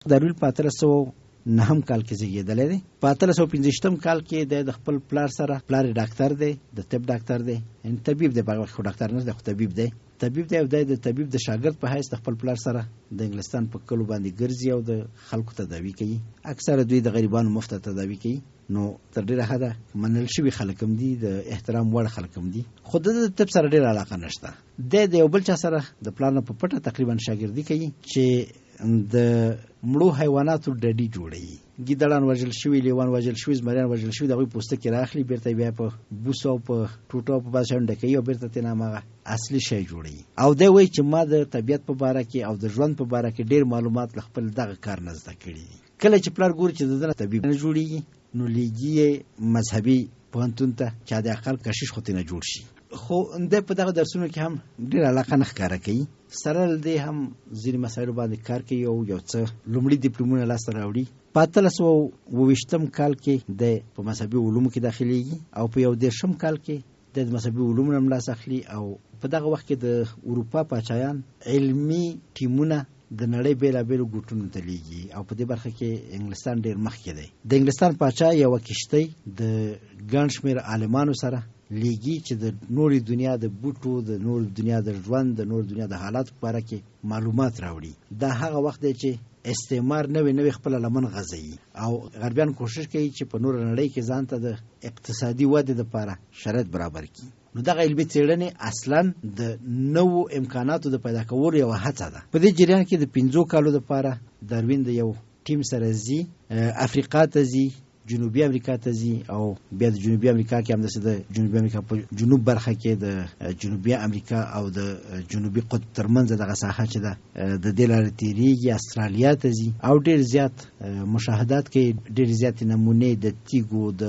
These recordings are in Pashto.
داروین په 1809 کال کې زیږیدلی دی. په 1815 کال کې د خپل پلار سره، پلار ډاکټر دی، د طب ډاکټر دی، ان طبيب دی، په خو ډاکټر نه دی، خو طبيب دی. طبيب دی او د طبيب د شاګرد په حیث د خپل پلار سره د انګلستان په کلو باندې ګرځي او د خلکو تداوی کوي. اکثره دوی د غریبانو مفت تداوی کوي. نو تر ډیره حده منل شوي خلک هم دي، د احترام وړ خلک هم دي، خو د طب سره ډیره علاقه نشته. د یو بل چا سره د پلان په پټه تقریبا شاګردي کوي چې د مړو حیواناتو ډډي جوړوي. ګیدړان وژل شوي، لیوان وژل شوي، زمریان وژل شوي، د هغوی پوستکي راخلي، بیرته بیا په بوسو او په ټوټو او په بعض شیانو ډکوي او بیرته ترې هماغه اصلي شی جوړوي. او دی وایي چې ما د طبیعت په باره کې او د ژوند په باره کې ډېر معلومات له خپل دغه کار نه زده کړي دي. کله چې پلار ګوري چې د ده نه طبیب نه جوړېږي، نو لیږي یې مذهبي پوهنتون ته چې د اقل کشیش خو ترې نه جوړ شي. خو دی په دغه درسونو کې هم ډېره علاقه نه ښکاره کوي. سره له دې هم ځینې مسایلو باندې کار کوي او یو څه لومړي ډیپلومونه لاسته راوړي. په 1828 کال کې د په مذهبي علومو کې داخليږي او په 19 کال کې د مذهبي علومو هم لاس اخلي. او په دغه وخت کې د اروپا پاچایان علمي ټیمونه د نړۍ بیلابیلو ګوټونو ته لیږي او په دې برخه کې انګلستان ډېر مخکې دی. د انګلستان پاچا یوه کشتۍ د ګڼ شمېر عالمانو سره لیږي چې د نورې دنیا د بوټو، د نورې دنیا د ژوند، د نورې دنیا د حالاتو په اړه کې معلومات راوړي. دا هغه وخت دی چې استعمار نوې خپله لمن غځوي او غربیان کوشش کوي چې په نوره نړۍ کې ځان ته د اقتصادي ودې دپاره شرایط برابر کړي. نو دغه علمي څېړنې اصلا د نوو امکاناتو د پیدا کولو یوه هڅه ده. په دې جریان کې د 5 کالو دپاره داروین د یو ټیم سره ځي، افریقا ته ځي، جنوبي امریکا ته ځي او بیا د جنوبي امریکا کې همداسې د جنوبي امریکا په جنوب برخه کې د جنوبي امریکا او د جنوبي قطب ترمنځ دغه ساحه چې ده د دې لارې تېرېږي، استرالیا ته ځي او ډېر زیات مشاهدات کوي، ډېر زیاتې نمونې د تیږو، د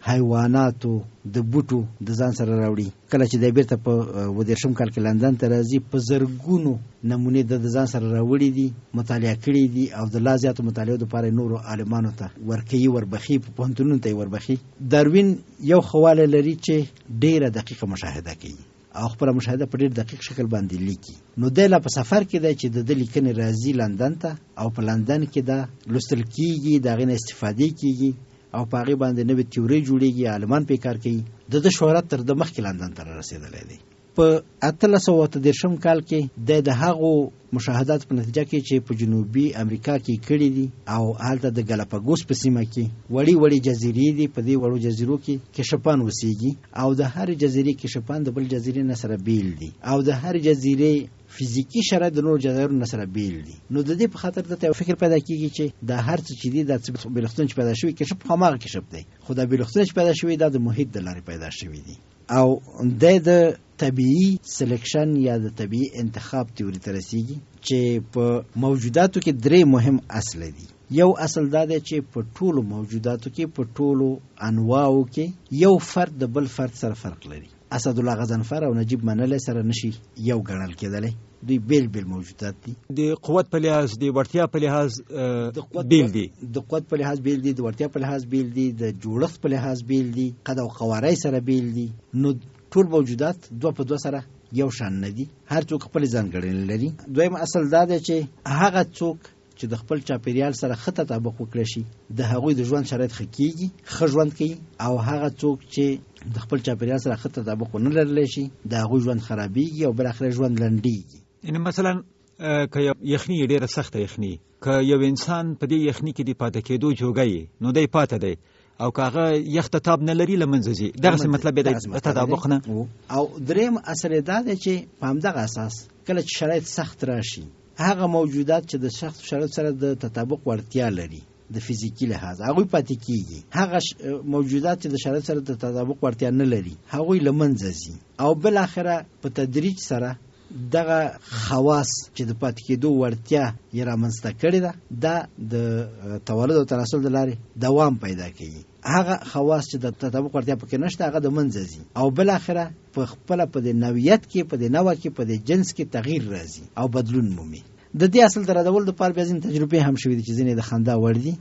حیواناتو، د بوټو د ځان سره راوړي. کله چې دی بیرته په 19 کال کې لندن ته راځي، په زرګونو نمونې د ځان سره راوړي دي، مطالعه کړي دي او د لا زیاتو مطالعو دپاره نورو عالمانو ته ورکوي، وربخي، په پوهنتونونو ته یې وربخي. داروین یو خواله لري چې ډېره دقیقه مشاهده کوي او خپله مشاهده په ډېر دقیق شکل باندې لیکي. نو دی لا په سفر کې دی چې د ده لیکنې راځي لندن ته او په لندن کې دا لوستل کېږي، د هغې نه استفادې کېږي او په هغې باندې نوې تیورۍ جوړېږي، عالمان پرې کار کوي. د شهرت تر د مخکې لندن ته رارسېدلی دی. په 1813 کال کې د هغو مشاهدات په نتیجه کې چې په جنوبي امریکا کې کړي دي او هلته د ګالاپاګوس په سیمه کې وړې وړې جزیرې دي، په دې وړو جزیرو کې کشپان اوسېږي او د هرې جزیرې کشپان د بل جزیرې نه سره بیل دي او د هرې جزیرې فزیکی شرایط د نورو جزایرو نه سره بیل دي. نو د دې په خاطر دته فکر پیدا کیږي چې دا هر څه چې دي د بیلختون چې پیدا شوی کشپ هماغه کشپ دی، خو دا بیلختون چې پیدا شوی دا د محیط د لارې پیدا شوی دي. او د طبیعي سلیکشن یا د طبیعي انتخاب تیوري ته رسیږي چې په موجوداتو کې 3 مهم اصل دي. یو اصل دا دی چې په ټولو موجوداتو کې، په ټولو انواعو کې یو فرد د بل فرد سره فرق لري. اسدالله غضنفر او نجیب منلی سره نشي یو ګڼل کېدلی، دوی بیل موجودات دي. د قوت په لحاظ، د وړتیا په لحاظ بیل دي، د قوت په لحاظ بیل دي، د وړتیا په لحاظ بیل دي، د جوړښت په لحاظ بیل دي، قد او قوارۍ سره بیل دي. نو ټول موجودات 2 په 2 سره یو شان نه دي، هر څوک خپل ځانګړنې لري. دویم اصل دا دی چې هغه څوک چې د خپل چاپیریال سره ښه تطابق وکړی شي د هغوی د ژوند شرایط ښه کېږي، ښه ژوند کوي، او هغه څوک چې د خپل چاپیریال سره ښه تطابق ونه لرلی شي د هغوی ژوند خرابېږي او بالاخره ژوند لنډېږي. یعنې مثلا که یخني ډېره سخته یخني، که یو انسان په دې یخني کې د پاتې کېدو جوګی نو دی پاتې دی، او که هغه یخ تتاب نه لري له منځه ځي، دغسې مطلب یې د تطابق نه. او دریم اصل یې دا دی چې په همدغه اساس کله چې شرایط سخت راشي، هغه موجودات چې د سخت شرایط سره د تطابق وړتیا لري د فزیکی لحاظ هغوی پاتې کیږي، هغه موجودات چې د شرایط سره د تطابق وړتیا نه لري هغوی له منځه ځي، او بالاخره په تدریج سره دغه خواص چې د پاتې کېدو وړتیا یې رامنځته کړې ده دا د تولد او تناسل د لارې دوام پیدا کوي. هغه خواص چې د تطابق وړتیا پکې نشته هغه د منځه ځي او بالاخره په خپله په دې نوعیت کې، په دې نوع کې، په دې جنس کې تغییر راځي او بدلون مومي. د دې اصل د ردولو دپاره بیا ځینې تجربې هم شوي دي چې ځینې د خندا وړ دي.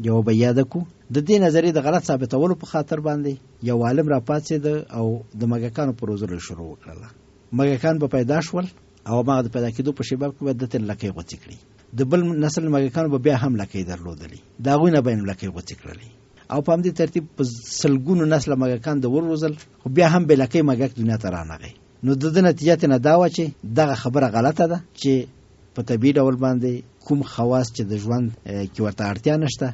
یوه به یاده کړو، د دې نظریې د غلط ثابتولو په خاطر باندې یو عالم راپاڅېده او د مږکانو په روزلو شروع وکړله. مږکان به پیدا شول او هغه د پیدا کېدو په شیبه کې به دته لکۍ غوڅې کړي. د بل نسل موږکانو به بیا هم لکې درلودلې، دا غوینه به لکې غوڅ کړلې او په همدې ترتیب په سلګونو نسل موږکان د وروزل، خو بیا هم به لکې موږک دنیا ته رانغی. نو د نتیجه نه دا و چې دغه خبره غلطه ده چې په طبیعي ډول باندې کوم خواص چې د ژوند کې ورته اړتیا نشته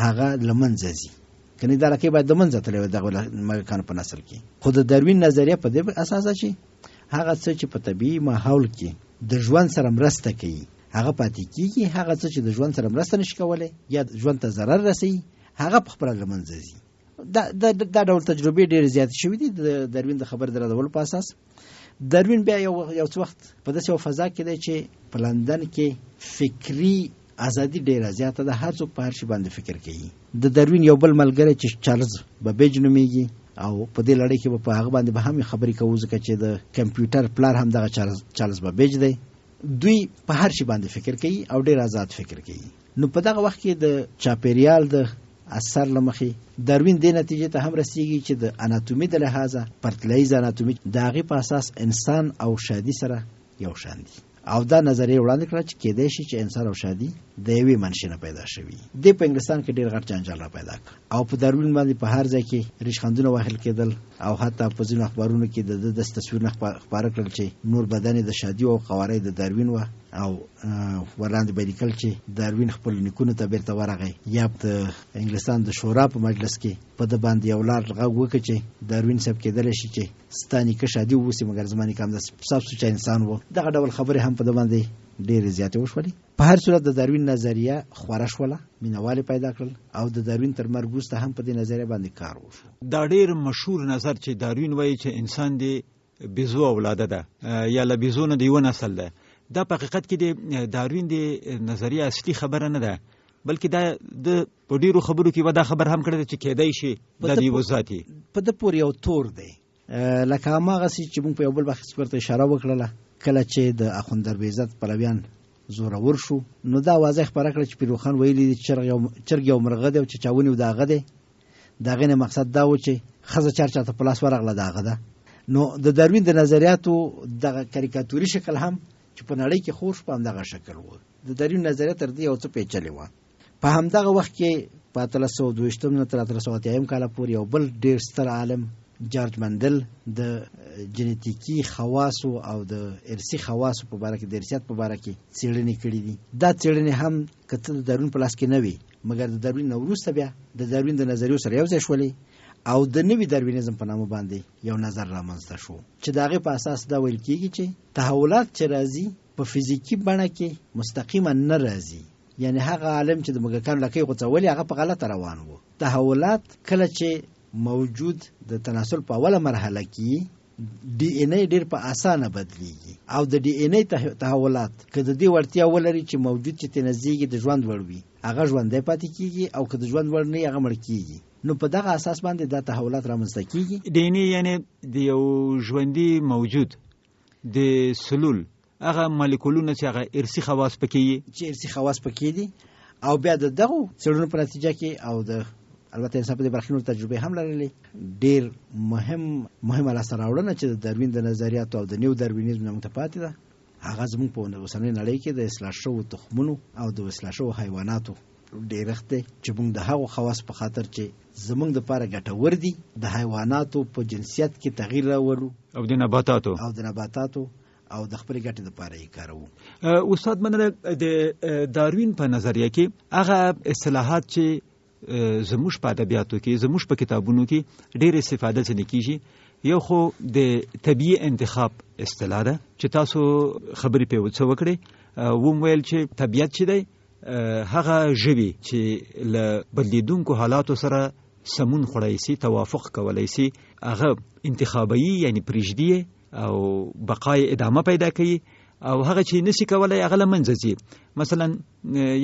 هغه لمنځه ځي، کني دا لکه باید د منځه تللی وي دغه موږکانو په نسل کې. خو د داروین نظریه په دې اساس چې هغه څه چې په طبیعي ماحول کې د ژوند سره مرسته کوي هغه پاتې کیږي، هغه څه چې د ژوند سره مرسته نشي کولای یا ژوند ته ضرر رسوي هغه په خپله لمنځه ځي. دا ډول تجربې ډېرې زیاتې شوي دي د داروین د خبر درلودلو په اساس. داروین بیا یو څه وخت په داسې یو فضا کې دی چې په لندن کې فکري ازادي ډیره زیاته ده، هر څوک په هر شي باندې فکر کوي. د داروین یو بل ملګری چې چارلز بابیج نومیږي او په دې لړۍ کې په هغه باندې به هم خبرې کوو ځکه چې د کمپیوټر پلار هم دغه چارلز بابیج دی. دوی په هر شي باندې فکر کوي او ډیر آزاد فکر کوي. نو په دغه وخت کې د چاپیریال د اثر لمخې داروین دې نتیجې ته هم رسیږي چې د اناتومي د لحاظه پرتلایز اناتومي د هغې په اساس انسان او شادي سره یو شان دي او دا نظریه وړاندې کړه چې کېدای شي چې انسان او شادي د یوې منشي نه پیدا شوي. دې په انګلستان کې ډېر غټ جنجال را پیدا کړ او په داروین باندې په هر ځای کې ریشخندونه وهل کېدل او حتی په ځینو اخبارونو کې د تصویرونه خپاره کړل چې نور بدن د شادي او قوارې د داروین و او وړاندې به لیکل چې داروین خپل نیکونو ته بیرته ورغی یا د انګلستان د شورا په مجلس کې په د باندې یو لار غږ وکړي چې داروین صاحب کېدلی شي چې ستا نیکه شادي ووسي مګر زما نیکه همداسې صاف سوچه انسان و. دغه ډول خبرې هم په د باندې ډېرې زیاتې وشولې. په هر صورت د داروین نظریه خوره شوله، مینوالې پیدا کړل او د داروین تر مرګ وروسته هم په دې نظریه باندې کار وشو. دا ډېر مشهور نظر چې داروین وایي چې انسان د بیزو اولاده ده یا له بیزو نه د یوه نسل ده، دا په حقیقت کې د داروین د نظریه اصلي خبره نه ده، بلکې دا د په ډېرو خبرو کې دا خبر هم کړی ده چې کېدای شي دا د یوه ذات یې په ده پورې یو تور دی. لکه هماغسې چې موږ په یو بل وخت ورته اشاره وکړله کله چې د اخوند درویزت پلویان زورور شو نو دا واضح خبره کړه چې پیروخان ویلي دي چرګ یو مرغه دی او چې چا ونیو د هغه دی. د هغې نه مقصد دا و چې ښځه چاته په لاس ورغله د هغه ده. نو د داروین د نظریاتو دغه کاریکاتوري شکل هم چې په نړۍ کې خور شو په همدغه شکل و. د داروین نظریه تر دې یو څه پیچلې وه. په همدغه وخت کې په 1822 نه تر 1880 کاله پورې یو بل ډېر ستر عالم جارج مندل د جنیتیکي خواصو او د ارثي خواصو په باره کې د ارثیات په باره کې څېړنې کړي دي. دا څېړنې هم که څه د داروین په لاس کې نه وي مګر د داروین نه وروسته بیا د داروین د نظریو سره یو ځای شولې او د نوي داروینیزم په نامه باندې یو نظر رامنځته شو چې د هغې په اساس دا ویل کېږي چې تحولات چې راځي په فزیکي بڼه کې مستقیما نه راځي، یعنی هغه عالم چې د موږکانو لکۍ غوڅولې هغه په غلطه روان و. تحولات کله چې موجود د تناسل په اوله مرحله کې ډي ان اے ډېر په اسانه بدلیږي او د ډي ان اے تحولات که د دې وړتیا ولري چې موجود چې ترې نزدیږي د ژوند وړ وي هغه ژوندی پاتې کېږي او که د ژوند وړ نه وي هغه مړ کېږي. نو په دغه اساس باندې دا تحولات رامنځته کېږي. ډي ان اے یعنې د یو ژوندي موجود د سلول هغه مالیکولونه چې هغه ارثي خواص پکې چې ارثي خواص پکې دي او بیا د دغو څېړنو په نتیجه کې او د البته انسان په دې برخې نور تجربې هم لرلې ډېر مهمه لاسته راوړنه چې د داروین د نظریاتو او د نیو داروینیزم نه متفاوته ده هغه زموږ په اوسنۍ نړۍ کې د اصلاح شوو تخمونو او د اصلاح شوو حیواناتو ډېرښت دی چې موږ د هغو خواص په خاطر چې زموږ دپاره ګټور دي د حیواناتو په جنسیت کې تغییر راولو او د نباتاتو او د خپلې ګټې دپاره یې کاروو. استاد مننه. د داروین په نظریه کې هغه اصطلاحات چې زموږ په ادبیاتو کې زموږ په کتابونو کې ډېر استفاده ځینې کېږي، یو خو د طبیعي انتخاب اصطلاح ده چې تاسو خبرې پرې څه وکړې ویل چې طبیعت چې دی هغه ژوي چې له بدلیدونکو حالاتو سره سمون خوړی سي توافق کولی سي هغه انتخابوي یعنی پرېږدي او بقای ادامه پیدا کوي او هغه چې نسی کولای هغه له منځه ځي. مثلا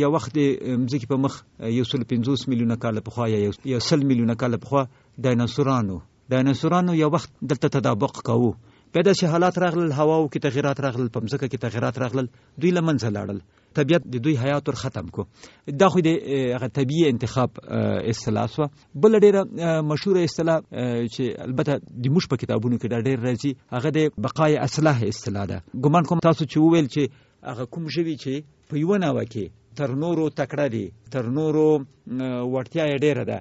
یو وخت د مځکې په مخ 150 میلیونه کاله پخوا یا 100 میلیونه کاله پخوا ډایناسورانو یو وخت دلته تطابق کوو، بیا داسې حالات راغلل، هواو کې تغیرات راغلل، په مځکه کې تغیرات راغلل، دوی له منځه لاړل، طبیعت د دوی حیات ور ختم کو. دا خو د هغه طبیعي انتخاب اصطلاح سوه. بل ډېره مشهوره اصطلاح چې البته د موږ په کتابونو کې دا ډېر راځي هغه د بقای اصلاح اصطلاح ده. ګمان کوم تاسو چې وویل چې هغه کوم ژوي چې په یو ناوه کې تر نورو تکړه دي، تر نورو وړتیا یې ډیره ده،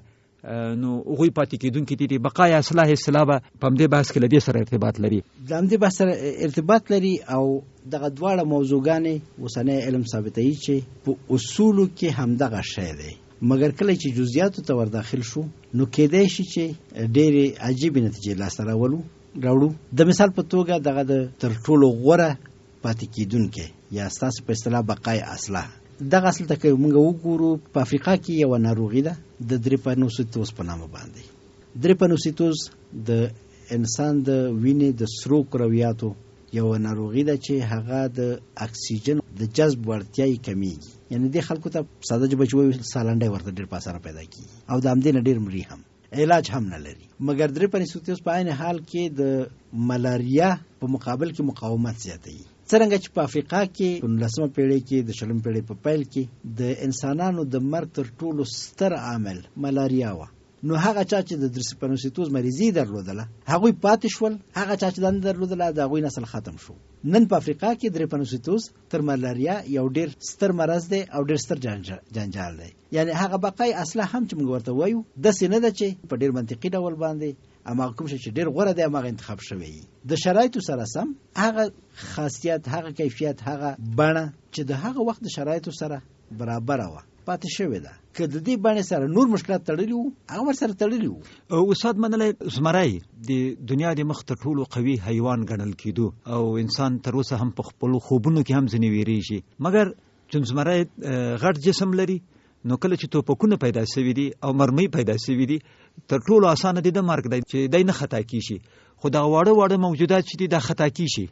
نو هغوی پاتې کېدونکي دي. بقای اصلاح به په همدې بحث کې له دې سره ارتباط لري. د همدې بحث سره ارتباط لري او دغه دواړه موضوعګانې اوسنی علم ثابتوي چې په اصولو کې همدغه شی دی، مګر کله چې جزئیاتو ته ور داخل شو نو کېدای شي چې ډېرې عجیبې نتیجې لاسته راوړو. د مثال په توګه دغه د تر ټولو غوره پاتې کېدونکی یا ستاسو په اصطلاح بقای اصلاح، دغه اصل ته که موږ وګورو په افریقا کې یوه ناروغي ده د دریپانوسیتوز په نامه باندې. دریپانوسیتوز د انسان د وینې د سرو کرویاتو یوه ناروغي ده چې هغه د اکسیجن د جذب وړتیا یې کمیږي، یعنی دې خلکو ته ساده ژبه چې وایي سالنډی ورته ډېر په اسانه پیدا کېږي او د همدې نه ډېر مري هم، علاج هم نه لري. مګر دریپانوسیتوز په عین حال کې د ملاریا په مقابل کې مقاومت زیاتوي. څرنګه چې په افریقا کې په 19مه پیړۍ کې د 20مې پیړۍ په پیل کې د انسانانو د مرګ تر ټولو ستر عامل ملاریا و، نو هغه چا چې د دریپانوسیتوز مریضي درلودله هغوی پاتې شول، هغه چا چې دا نه درلودله د هغوی نسل ختم شو. نن په افریقا کې دریپانوسیتوز تر ملاریا یو ډېر ستر مرض دی او ډېر ستر جنجال دی. یعنی هغه بقای اصله هم چې موږ ورته وایو داسې نه ده چې په ډېر منطقي ډول باندې اما کوم شي چې ډېر غوره دی هغه انتخاب شوی د شرایطو سره سم، هغه خاصیت، هغه کیفیت، هغه بڼه چې د هغه وخت د شرایطو سره برابر وه پاتې شوې ده. که د دې بڼې سره نور مشکلات تړلي وو هغه ورسره تړلي وو. استاد منلی زمری د دنیا د مخ ته ټولو قوي حیوان ګڼل کېدو او انسان تر اوسه هم په خپلو خوبونو کې هم ځینې ویریږي، مګر چون زمری غټ جسم لري نو کله چې توپکونه پیدا شوي دي او مرمۍ پیدا شوي دي تر ټولو اسانه دي د مرګ دی چې دی نه خطا کیشي، خو دا واړه موجودات چې دي دا خطا کیشي،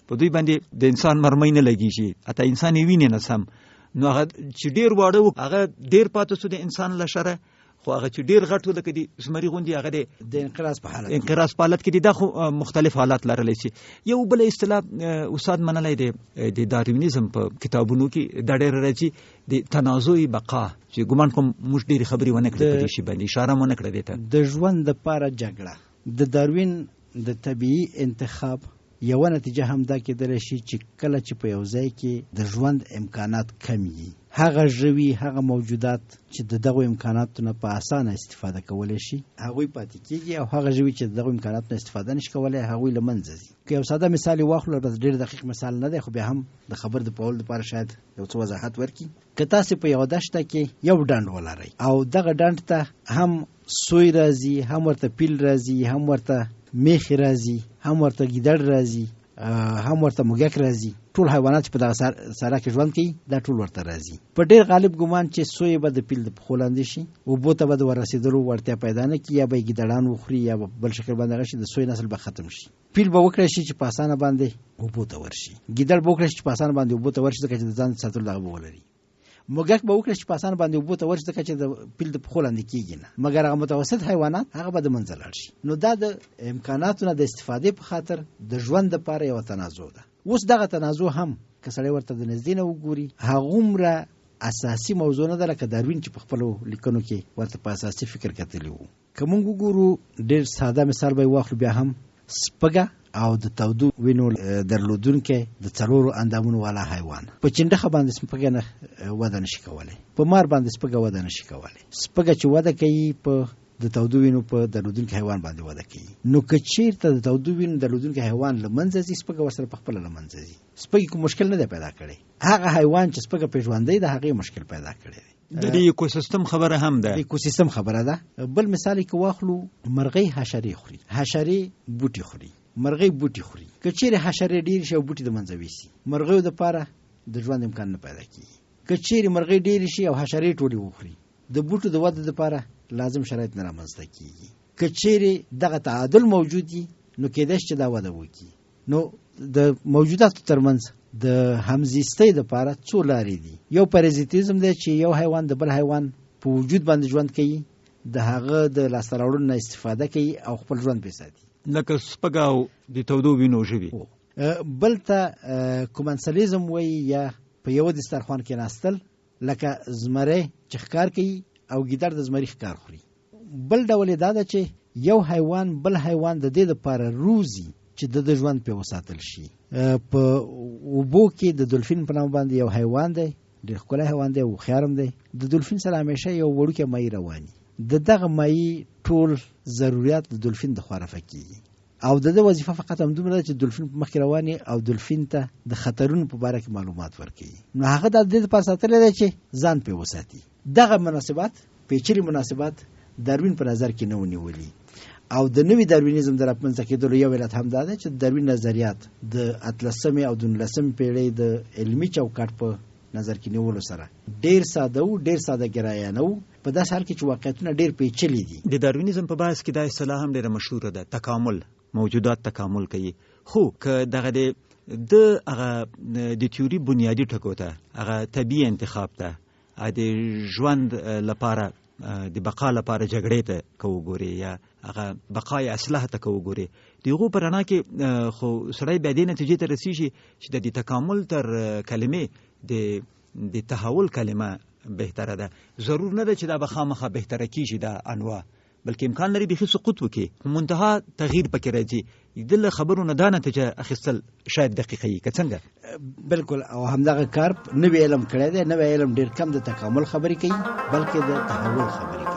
په دوی باندې د انسان مرمۍ نه لګیږي، حتی انسان یې ویني نه سم. نو هغه چې ډېر واړه و هغه ډېر پاتې شو د انسان له شره، خو هغه چې ډېر غټ و لکه د زمري غوندې هغه د انقراض په حالت کې دي. دا خو مختلف حالات لرلی شي. یو بل اصطلاح استاد منلی دی د داروینیزم په کتابونو کې دا ډېر راځي د تنازع بقا، چې ګمان کوم موږ ډېرې خبرې ونه کړې په دې شي باندې اشاره مو نه کړه دې ته. د ژوند دپاره جګړه د داروین د طبیعي انتخاب یوه نتیجه هم دا کېدلی شي چې کله چې په یو ځای کې د ژوند امکانات کم وي، هغه ژوي، هغه موجودات چې د دغو امکاناتو نه په اسانه استفاده کولی شي هغوی پاتې کېږي او هغه ژوي چې د دغو امکاناتو نه استفاده نشي کولی هغوی له منځه ځي. که یو ساده مثال یې واخلو، بس ډېر دقیق مثال نه دی خو بیا هم د خبر د پوهولو لپاره شاید یو څه وضاحت ورکړي. که تاسې په یوه دښته کې یو ډنډ ولرئ او دغه ډنډ ته هم سوی راځي، هم ورته پیل راځي، هم ورته میخې راځي، هم ورته ګیدړ راځي، هم ورته موږک راځي، ټول حیوانات چې په دغه ساحه کې ژوند کوي دا ټول ورته راځي. په ډېر غالب ګمان چې سوی به د پیل د پښو لاندې شي، اوبو ته به د ورسېدلو وړتیا پیدا نه کړي، یا به یې ګیدړان وخوري یا به بل شکل باندې هغه شي، د سوی نسل به ختم شي. پیل به وکړی شي چې په اسانه باندې اوبو ته ورشي، ګیدړ به وکړی شي چې په اسانه باندې اوبو ته ورشي ځکه چې د ځان ساتلو دغه به ولري، موږک به وکړي چې په اسانه باندې اوبو ته ورشي ځکه چې د پیل د پښو لاندې کېږي نه، مګر هغه متوسط حیوانات هغه به د منځه لاړ شي. نو دا د امکاناتو نه د استفادې په خاطر د ژوند دپاره یوه تنازع ده. اوس دغه تنازع هم که سړی ورته د نږدې نه وګوري هغومره اساسي موضوع نه ده لکه داروین چې په خپلو لیکنو کې ورته په اساسي فکر کتلی وو. که موږ وګورو ډېر ساده مثال به یې واخلو، بیا هم سپږه او د تودو وینو درلودونکی د 4 اندامونو والا حیوان. په چنډخه باندې سپږه نه وده نشي کولی، په مار باندې سپږه وده نشي کولی. سپږه چې وده کوي په د تودو وینو په درلودونکي حیوان باندې وده کوي. نو که چېرته د تودو وینو درلودونکي حیوان له منځه ځي، سپږه ورسره په خپله له منځه ځي. سپږې کوم مشکل نه دی پیدا کړی، هغه حیوان چې سپږه پرې ژوندی د هغې مشکل پیدا کړی دی. د دې ایکوسیستم خبره هم ده، ایکوسیستم خبره ده. بل مثال یې که واخلو، مرغۍ حشرې خوري، حشرې بوټي خوري، مرغۍ بوټي خوري. که چیرې حشرې ډېرې شي او بوټي د منځه ویسي، مرغیو دپاره د ژوند امکان نه پیدا کېږي. که چیرې مرغۍ ډېرې شي او حشرې ټولې وخوري، د بوټو د وده دپاره لازم شرایط نه رامنځته کېږي. که چیرې دغه تعادل موجود وي نو کېدای شي چې دا وده وکړي. نو د موجوداتو ترمنځ د همزیستۍ دپاره څو لارې دي. یو پرازیتیزم دی چې یو حیوان د بل حیوان په وجود باندې ژوند کوي، د هغه د لاسته راوړنو نه استفاده کوي او خپل ژوند پرې ساتي، لکه سپږه او د تودو وینو ژوي. بل ته کومنسلیزم وایي، یا په یوه دسترخوان کې ناستل، لکه زمری چې ښکار کوي او ګیدړ د زمري ښکار خوري. بل ډول یې دا ده چې یو حیوان بل حیوان د دې دپاره روزي چې د ژوند په وساتل شي. په اوبو کې د دولفین په نام باندې یو حیوان دی، ډېر ښکلی حیوان دی او خیارم دی. د دولفین سره همیشه یو وړوکی ماهي رواني، دغه ماهي ټول ضرورت د دولفین د خوا رفع کیږي او د وظیفه فقط همدومره ده چې دولفین په مخ کې رواني او دولفین ته د خطرونو په باره کې معلومات ورکوي. نو هغه د دې لپاره ساتلی دی چې ځان پې وساتي. دغه مناسبات، پیچلي مناسبات داروین په نظر کې نه ونیولي او د نوي داروینیزم د راپمنځته کېدلو یو علت هم دا ده چې داروین نظریات د 18مې او 19مې پیړۍ د علمي چوکاټ په نظر کې نیولو سره ډیر ساده او ډیر ساده ګرایانه وو، په داسې حال کې چې واقعیتونه ډیر پیچلي دي. د داروینیزم په بحث کې دا اصطلاح هم ډیره مشهوره ده، تکامل، موجودات تکامل کوي. خو که دغه د هغه د تیوري بنیادی ټکو ته، هغه طبیعي انتخاب ته، د ژوند لپاره د بقا لپاره جګړې ته که وګورې یا هغه بقای اصلاح ته که وګورې، د هغو په رڼا کې خو سړی بیا دې نتیجې ته رسېږي چې د تکامل تر کلمې د تحول کلمه بهتره ده. ضرور نه ده چې دا به خامخا بهتره کیږي دا انواع، بلکې امکان لري بیخي سقوط وکړي، منتها تغییر پکې راځي. د خبرو نه دا نتیجه اخیستل شاید دقیقه وي که څنګه؟ بالکل. او همدغه کار نوی علم کړی دی. نوی علم ډېر کم د تکامل خبرې کوي بلکې د تحول خبرې کوي.